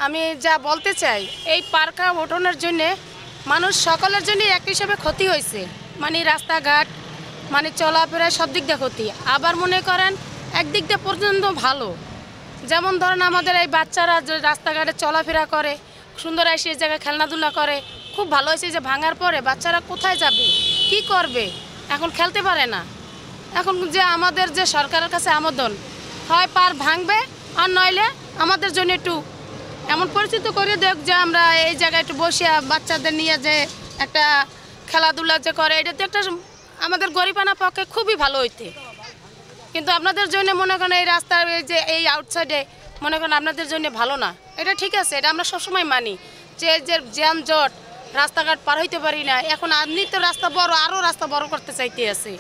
আমি যা বলতে চাই, এই পার্কটা ওঠানোর জন্যে মানুষ সকলের জন্য এক হিসাবে ক্ষতি হয়েছে। মানে রাস্তাঘাট, মানে চলাফেরা সব দিক দিয়ে ক্ষতি। আবার মনে করেন একদিক দিয়ে পর্যন্ত ভালো, যেমন ধরেন আমাদের এই বাচ্চারা যে রাস্তাঘাটে চলাফেরা করে, সুন্দর এসে এই জায়গায় খেলনাধুলা করে, খুব ভালো হয়েছে। যে ভাঙার পরে বাচ্চারা কোথায় যাবে, কি করবে, এখন খেলতে পারে না। এখন যে আমাদের যে সরকারের কাছে আবেদন, হয় পার্ক ভাঙবে আর নইলে আমাদের জন্য একটু এমন পরিচিত করে দেখ যে আমরা এই জায়গায় একটু বসে বাচ্চাদের নিয়ে যে একটা খেলাধুলা যে করে, এটা তো একটা আমাদের গরিবানা পক্ষে খুবই ভালো হইতে। কিন্তু আপনাদের জন্য মনে করেন এই রাস্তার যে এই আউটসাইডে মনে করেন আপনাদের জন্য ভালো না। এটা ঠিক আছে, এটা আমরা সবসময় মানি যে যে জ্যামজট রাস্তাঘাট পার হইতে পারি না। এখন আপনি তো রাস্তা বড়, আরও রাস্তা বড় করতে চাইতে আছে।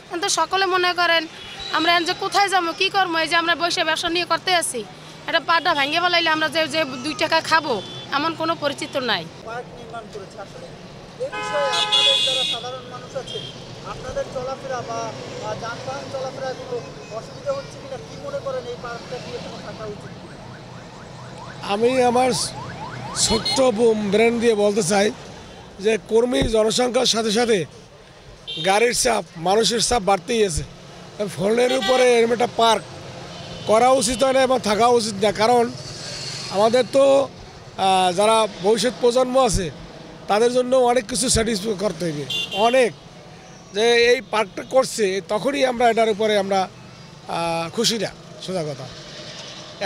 কিন্তু সকলে মনে করেন আমরা যে কোথায় যাবো, কী করবো, এই যে আমরা বসে ব্যবসা নিয়ে করতে আছি, এটা পাড়টা ভেঙে ফেলাইলে আমরা যে যে 2 টাকা খাবো এমন কোনো পরিচিত নাই। পার্ক নির্মাণ করেছে, আসলে এই বিষয়ে আপনাদের যারা সাধারণ মানুষ আছে, আপনাদের চলাফেরা বা যানবাহন চলাফেরা কোনো অসুবিধা হচ্ছে কিনা, কি মনে করেন এই পার্কটা দিয়ে কোনো থাকা উচিত? আমি আমার ছোট্ট ব্রেন দিয়ে বলতে চাই যে কর্মী জনসংখ্যার সাথে সাথে গাড়ির চাপ, মানুষের চাপ বাড়তেই আছে। ফোনের উপরে এরকম একটা পার্ক করা উচিত হয় না এবং থাকা উচিত না। কারণ আমাদের তো যারা ভবিষ্যৎ প্রজন্ম আছে তাদের জন্য অনেক কিছু স্যাটিসফাই করতে হবে, অনেক। যে এই পার্কটা করছে তখনই আমরা এটার উপরে আমরা খুশি না, সোজা কথা।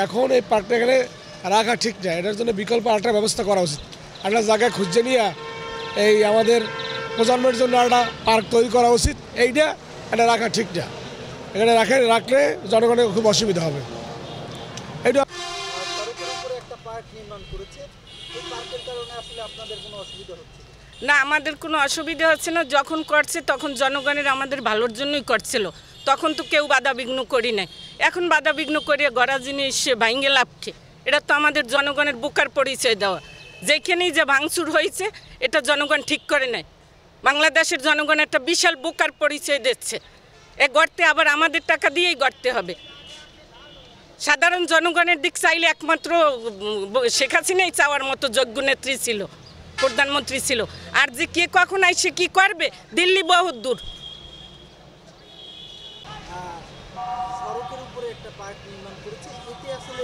এখন এই পার্কটা এখানে রাখা ঠিক না, এটার জন্য বিকল্প আরেকটা ব্যবস্থা করা উচিত। একটা জায়গায় খুঁজে নিয়ে এই আমাদের প্রজন্মের জন্য একটা পার্ক তৈরি করা উচিত। এইটা এটা রাখা ঠিক না, এখানে রাখলে জনগণের খুব অসুবিধা হবে। এটা সড়কের উপরে একটা পার্ক নির্মাণ করেছে, এই পার্কের কারণে আসলে আপনাদের কোনো অসুবিধা হচ্ছে না? আমাদের কোনো অসুবিধা হচ্ছে না। যখন করছে তখন জনগণের আমাদের ভালোর জন্যই করছিল, তখন তো কেউ বাধা বিঘ্ন করি নাই। এখন বাধা বিঘ্ন করিয়া গড়া জিনিস ভাঙ্গে লাভকে, এটা তো আমাদের জনগণের বোকার পরিচয় দেওয়া। যেখানেই যে ভাঙচুর হয়েছে এটা জনগণ ঠিক করে নেয়। বাংলাদেশের জনগণ একটা বিশাল বোকার পরিচয় দিচ্ছে। এ গড়তে আবার আমাদের টাকা দিয়েই গড়তে হবে। সাধারণ জনগণের দিক চাইলে একমাত্র শেখ হাসিনাই চাওয়ার মতো যোগ্য নেত্রী ছিল, প্রধানমন্ত্রী ছিল। আর যে কে কখন আইসে কি করবে, দিল্লি বহুত দূর। সড়কের উপরে একটা পার্ক নির্মাণ করেছে, এতে আসলে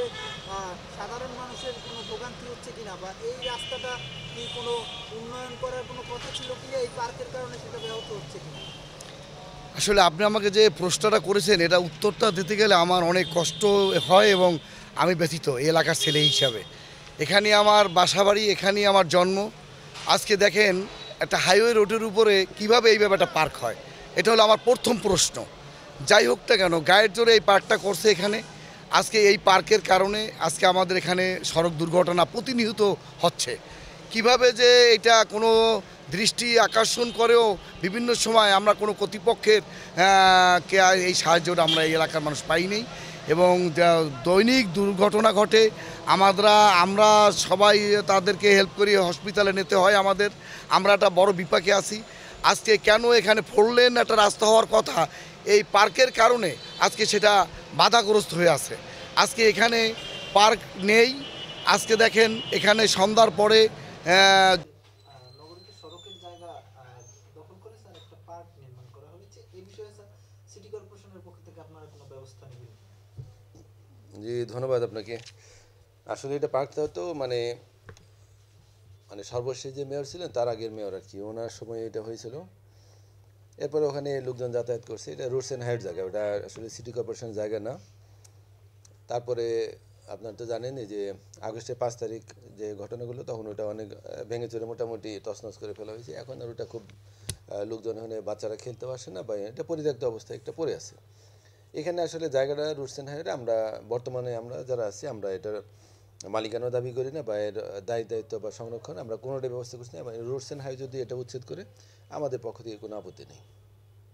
সাধারণ মানুষের কোনো ভোগান্তি হচ্ছে কিনা, বা এই রাস্তাটা কি কোনো উন্নয়ন করার কোনো কথা ছিল কিনা, এই পার্কের কারণে সেটা ব্যাহত হচ্ছে কিনা? আসলে আপনি আমাকে যে প্রশ্নটা করেছেন, এটা উত্তরটা দিতে গেলে আমার অনেক কষ্ট হয় এবং আমি ব্যথিত এই এলাকার ছেলে হিসাবে। এখানে আমার বাসাবাড়ি, এখানেই আমার জন্ম। আজকে দেখেন একটা হাইওয়ে রোডের উপরে কিভাবে এই ব্যাপারটা পার্ক হয়, এটা হলো আমার প্রথম প্রশ্ন। যাই হোক না কেন, গায়ের জোরে এই পার্কটা করছে এখানে। আজকে এই পার্কের কারণে আজকে আমাদের এখানে সড়ক দুর্ঘটনা প্রতিনিয়ত হচ্ছে। কিভাবে যে এটা কোনো দৃষ্টি আকর্ষণ করেও বিভিন্ন সময় আমরা কোনো কর্তৃপক্ষের এই সাহায্যটা আমরা এই এলাকার মানুষ পাইনি এবং দৈনিক দুর্ঘটনা ঘটে। আমরা সবাই তাদেরকে হেল্প করি, হসপিটালে নিতে হয় আমাদের। আমরা একটা বড় বিপাকে আছি। আজকে কেন এখানে 4 লেন একটা রাস্তা হওয়ার কথা, এই পার্কের কারণে আজকে সেটা বাধাগ্রস্ত হয়ে আছে। আজকে এখানে পার্ক নেই। আজকে দেখেন এখানে সন্ধ্যার পরে নগরীতে সড়কের জায়গা দখল করে স্যার একটা পার্ক নির্মাণ করা হয়েছে, এই বিষয়ে স্যার সিটি কর্পোরেশনের পক্ষ থেকে আপনারা কোনো ব্যবস্থা নেবেন? জি, ধন্যবাদ আপনাকে। আসলে এটা পার্কটা তো মানে সর্বশেষ যে মেয়র ছিলেন তার আগের মেয়র আর কি, ওনার সময় এটা হয়েছিল। এরপরে ওখানে লোকজন যাতায়াত করছে। এটা রুটস অ্যান্ড হাইট জায়গা, ওটা আসলে সিটি কর্পোরেশনের জায়গা না। তারপরে আপনার তো জানেনই যে আগস্টের 5 তারিখ যে ঘটনাগুলো, তখন ওটা অনেক ভেঙে চুরে মোটামুটি তছনছ করে ফেলা হয়েছে। এখন আর ওটা খুব লোকজন এখানে বাচ্চারা খেলতেও আসে না, বা এটা পরিত্যক্ত অবস্থায় একটা পড়ে আছে। এখানে আসলে জায়গাটা রুটস অ্যান্ড হাইটে আমরা বর্তমানে আমরা যারা আছি আমরা এটার মালিকানা দাবি করি না, বা এর দায়িত্ব বা সংরক্ষণ আমরা কোনোটাই ব্যবস্থা করছি না। রুটস অ্যান্ড হাইট যদি এটা উচ্ছেদ করে আমাদের পক্ষ থেকে কোনো আপত্তি নেই।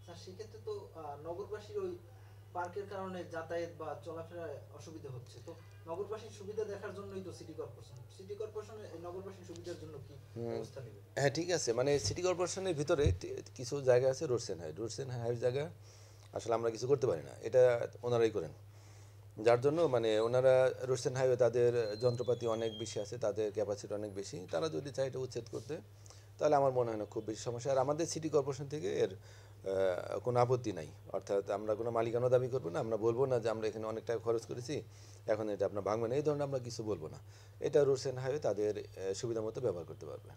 স্যার সেক্ষেত্রে তো নগরবাসীর ওই পার্কের কারণে যাতায়াত বা চলাফেরায় অসুবিধা হচ্ছে, তো নগরবাসীর সুবিধা দেখার জন্যই তো সিটি কর্পোরেশন এই নগরবাসীর সুবিধার জন্য কি ব্যবস্থা নেবে? হ্যাঁ, ঠিক আছে। সিটি কর্পোরেশনের ভিতরে কিছু জায়গা আছে রুটস অ্যান্ড হাইট জায়গা, আসলে আমরা কিছু করতে পারি না, এটা ওনারাই করেন। যার জন্য মানে ওনারা রোডস অ্যান্ড হাইওয়ে তাদের যন্ত্রপাতি অনেক বেশি আছে, তাদের ক্যাপাসিটি অনেক বেশি, তারা যদি চায় এটা উচ্ছেদ করতে তাহলে আমার মনে হয় না খুব বেশি সমস্যা। আর আমাদের সিটি কর্পোরেশন থেকে এর কোনো আপত্তি নাই, অর্থাৎ আমরা কোনো মালিকানা দাবি করবো না, আমরা বলবো না যে আমরা এখানে অনেক টাকা খরচ করেছি এখন এটা আপনার ভাঙবেন, এই ধরনের আমরা কিছু বলবো না। এটা রোডস অ্যান্ড হাইওয়ে তাদের সুবিধা মতো ব্যবহার করতে পারবে।